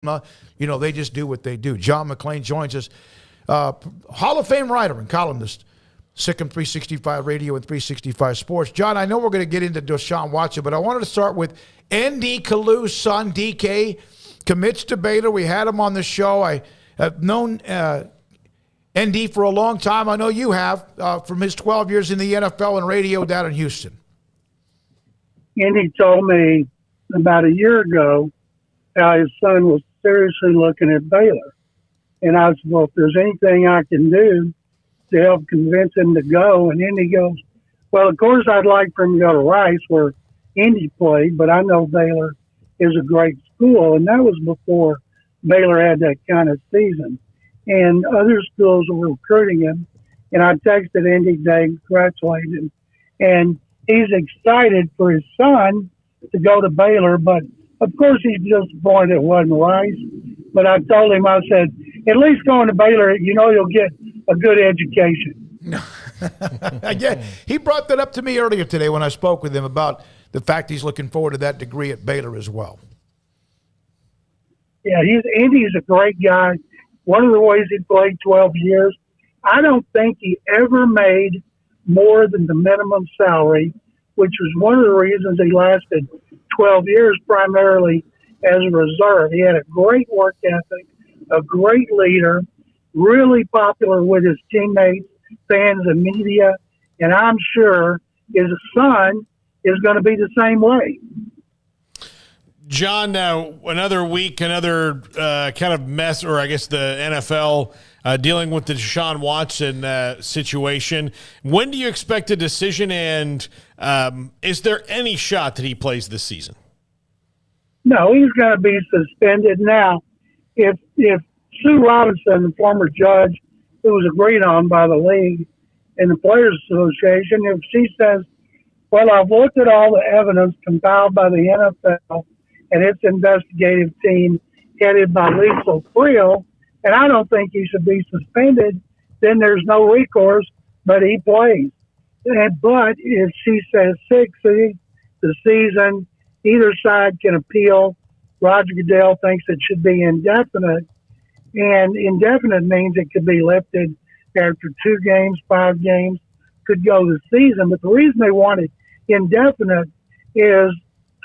They just do what they do. John McClain joins us, Hall of Fame writer and columnist, Sikkim 365 Radio and 365 Sports. John, I know we're going to get into Deshaun Watson, but I wanted to start with ND Kalu's son, DK, commits to Baylor. We had him on the show. I have known ND for a long time. I know you have, from his 12 years in the NFL and radio down in Houston. Andy told me about a year ago how his son was seriously looking at Baylor. And I said, well, if there's anything I can do to help convince him to go. And Indy goes, well, of course, I'd like for him to go to Rice, where Indy played, but I know Baylor is a great school. And that was before Baylor had that kind of season. And other schools were recruiting him. And I texted Indy today, congratulated him. And he's excited for his son to go to Baylor, but of course he's disappointed it wasn't Rice. But I told him, I said, at least going to Baylor, you'll get a good education. Yeah, he brought that up to me earlier today when I spoke with him about the fact he's looking forward to that degree at Baylor as well. Yeah, Andy's a great guy. One of the ways he played 12 years, I don't think he ever made more than the minimum salary, which was one of the reasons he lasted 12 years, primarily as a reserve. He had a great work ethic, a great leader, really popular with his teammates, fans, and media, and I'm sure his son is going to be the same way. John, now another week, another kind of mess, or I guess the NFL dealing with the Deshaun Watson situation. When do you expect a decision, and is there any shot that he plays this season? No, he's going to be suspended. Now, if Sue Robinson, the former judge, who was agreed on by the league and the Players Association, if she says, well, I've looked at all the evidence compiled by the NFL and its investigative team headed by Lisa Friel, and I don't think he should be suspended, then there's no recourse, but he plays. But if she says 6 the season, either side can appeal. Roger Goodell thinks it should be indefinite, and indefinite means it could be lifted after 2 games, 5 games, could go the season. But the reason they wanted indefinite is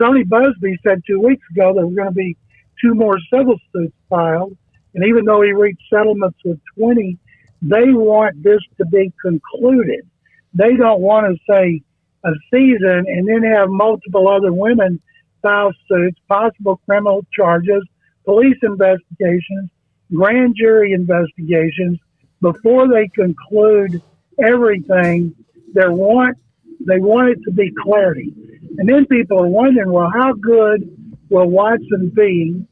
Tony Busby said 2 weeks ago there were going to be 2 more civil suits filed. And even though he reached settlements with 20, they want this to be concluded. They don't want to say a season and then have multiple other women file suits, possible criminal charges, police investigations, grand jury investigations before they conclude everything. They want it to be clarity. And then people are wondering, well, how good will Watson be,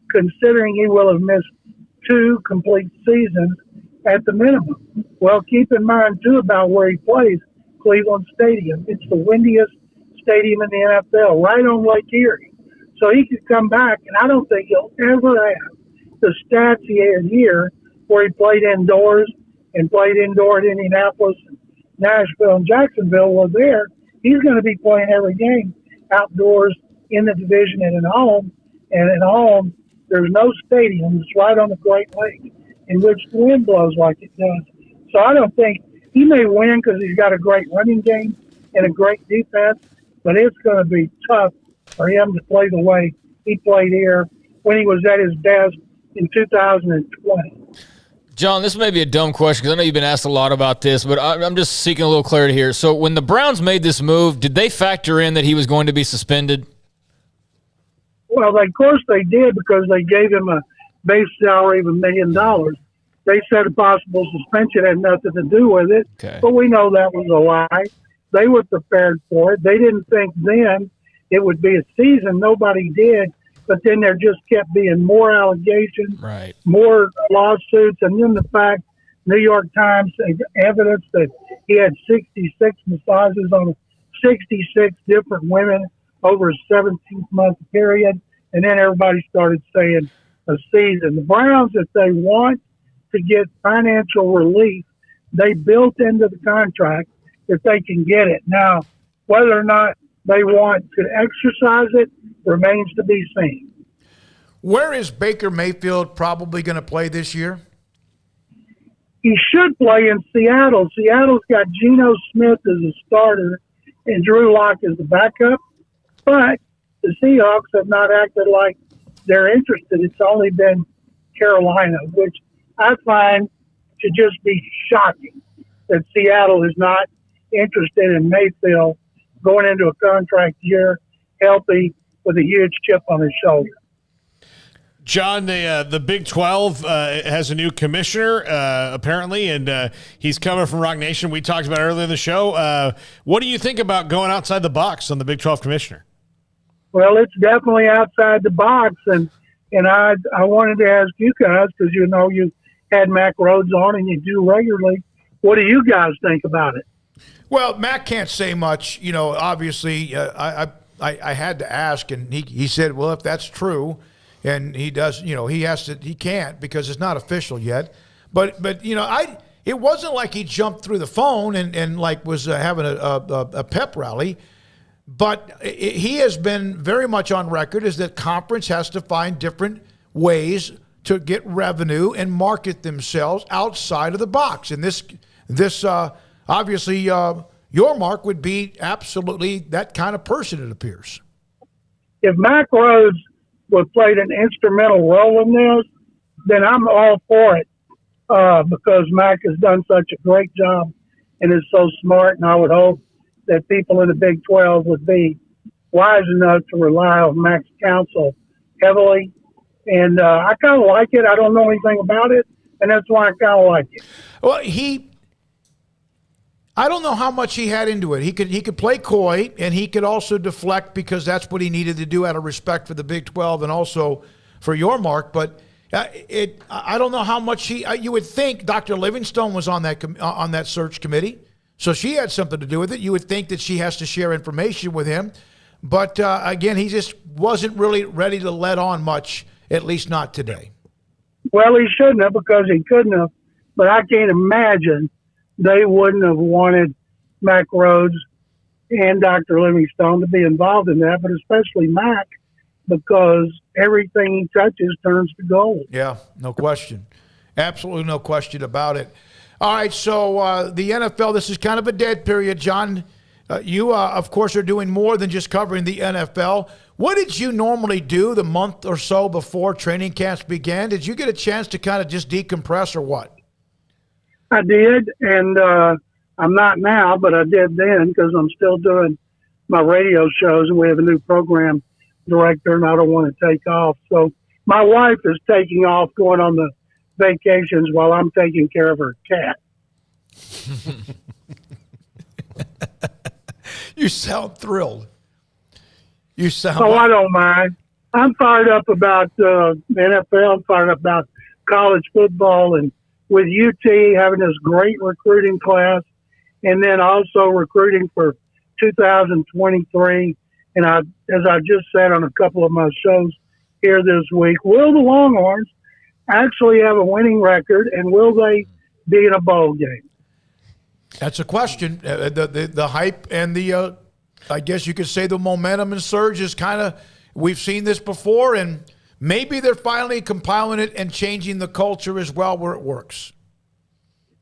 considering he will have missed 2 complete seasons at the minimum? Well, keep in mind, too, about where he plays, Cleveland Stadium. It's the windiest stadium in the NFL, right on Lake Erie. So he could come back, and I don't think he'll ever have the stats he had here, where he played indoors and played indoor at Indianapolis, Nashville, and Jacksonville. Well, there, he's going to be playing every game outdoors in the division and at home. And at home, there's no stadium. It's right on the Great Lake in which the wind blows like it does. So I don't think he may win because he's got a great running game and a great defense, but it's going to be tough for him to play the way he played here when he was at his best in 2020. John, this may be a dumb question because I know you've been asked a lot about this, but I'm just seeking a little clarity here. So when the Browns made this move, did they factor in that he was going to be suspended? Well, of course they did, because they gave him a base salary of $1 million. They said a possible suspension had nothing to do with it, but we know that was a lie. They were prepared for it. They didn't think then it would be a season. Nobody did. But then there just kept being more allegations, more lawsuits, and then the fact New York Times evidence that he had 66 massages on 66 different women over a 17-month period, and then everybody started saying a season. The Browns, if they want to get financial relief, they built into the contract if they can get it. Now, whether or not they want to exercise it remains to be seen. Where is Baker Mayfield probably going to play this year? He should play in Seattle. Seattle's got Geno Smith as a starter and Drew Lock as the backup. But the Seahawks have not acted like they're interested. It's only been Carolina, which I find to just be shocking that Seattle is not interested in Mayfield going into a contract year healthy with a huge chip on his shoulder. John, the Big 12 has a new commissioner, apparently, and he's coming from Rock Nation. We talked about it earlier in the show. What do you think about going outside the box on the Big 12 commissioner? Well, it's definitely outside the box, and I wanted to ask you guys, because you know you had Mac Rhodes on and you do regularly. What do you guys think about it? Well, Mac can't say much. You know, obviously, I had to ask, and he said, well, if that's true, and he does, you know, he can't because it's not official yet. But you know, it wasn't like he jumped through the phone and like was having a pep rally. But he has been very much on record is that conference has to find different ways to get revenue and market themselves outside of the box. And this obviously your mark would be absolutely that kind of person, it appears. If Mac Rhodes would play an instrumental role in this, then I'm all for it because Mac has done such a great job and is so smart, and I would hope that people in the Big 12 would be wise enough to rely on Mac's counsel heavily. And I kind of like it. I don't know anything about it, and that's why I kind of like it. Well, I don't know how much he had into it. He could play coy, and he could also deflect because that's what he needed to do out of respect for the Big 12 and also for your mark. But I don't know how much you would think Dr. Livingstone was on that search committee, so she had something to do with it. You would think that she has to share information with him, but again, he just wasn't really ready to let on much, at least not today. Well, he shouldn't have because he couldn't have, but I can't imagine they wouldn't have wanted Mac Rhodes and Dr. Livingstone to be involved in that, but especially Mac, because everything he touches turns to gold. Yeah, no question. Absolutely no question about it. All right, so the NFL, this is kind of a dead period. John, you, of course, are doing more than just covering the NFL. What did you normally do the month or so before training camps began? Did you get a chance to kind of just decompress or what? I did, and I'm not now, but I did then because I'm still doing my radio shows, and we have a new program director, and I don't want to take off. So my wife is taking off, going on the vacations while I'm taking care of her cat. You sound thrilled. You sound. Oh, I don't mind. I'm fired up about the NFL. I'm fired up about college football, and with UT having this great recruiting class, and then also recruiting for 2023. And as I just said on a couple of my shows here this week, will the Longhorns actually have a winning record, and will they be in a bowl game? That's a question. The hype and the, I guess you could say the momentum and surge is kind of, we've seen this before, and maybe they're finally compiling it and changing the culture as well where it works.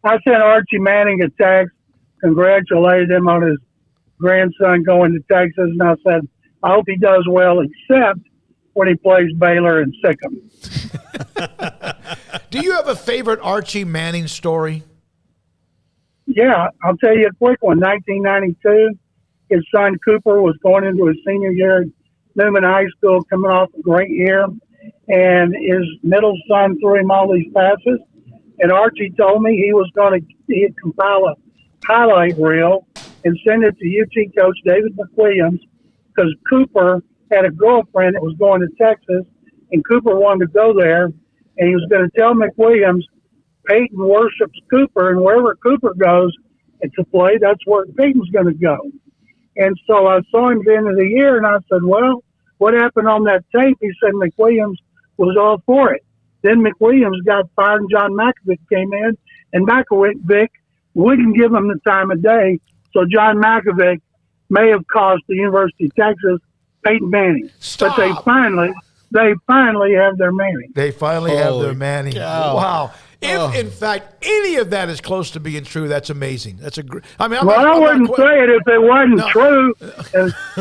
I sent Archie Manning a text, congratulated him on his grandson going to Texas, and I said, I hope he does well, except when he plays Baylor and Sikkim. Do you have a favorite Archie Manning story? Yeah, I'll tell you a quick one. 1992, his son Cooper was going into his senior year at Newman High School, coming off a great year, and his middle son threw him all these passes, and Archie told me he'd compile a highlight reel and send it to UT coach David McWilliams, because Cooper had a girlfriend that was going to Texas, and Cooper wanted to go there, and he was going to tell McWilliams, Peyton worships Cooper, and wherever Cooper goes to play, that's where Peyton's going to go. And so I saw him at the end of the year, and I said, well, what happened on that tape? He said McWilliams was all for it. Then McWilliams got fired, and John Malkovich came in, and Malkovich wouldn't give him the time of day, so John Malkovich may have cost the University of Texas Peyton Manning. Stop. But they finally they finally have their Manning. They finally have their Holy Manning. cow. Wow. If, in fact, any of that is close to being true, that's amazing. That's a great. I mean, I wouldn't say it if it wasn't true.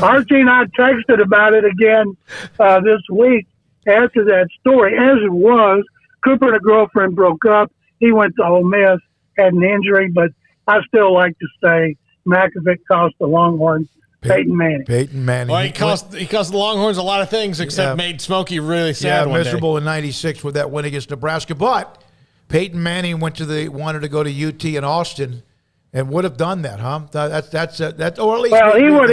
Archie and I texted about it again this week after that story. As it was, Cooper and a girlfriend broke up. He went to Ole Miss, had an injury, but I still like to say McAfee cost the Longhorns Peyton Manning. Peyton Manning. Well, he cost the Longhorns a lot of things, except made Smokey really sad. Yeah, miserable in '96 with that win against Nebraska. But Peyton Manning wanted to go to UT in Austin, and would have done that, huh? That's or at least. Well, he would.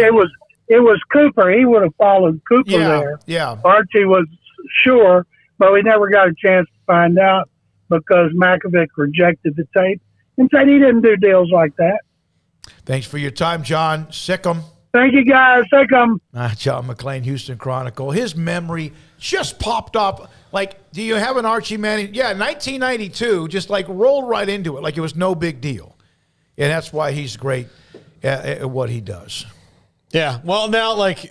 It was Cooper. He would have followed Cooper there. Yeah. Archie was sure, but we never got a chance to find out because McAfee rejected the tape and said he didn't do deals like that. Thanks for your time, John. Sick'em. Thank you, guys. Sick'em. John McClain, Houston Chronicle. His memory just popped up. Like, do you have an Archie Manning? Yeah, 1992, just like rolled right into it like it was no big deal. And that's why he's great at what he does. Yeah. Well, now, like,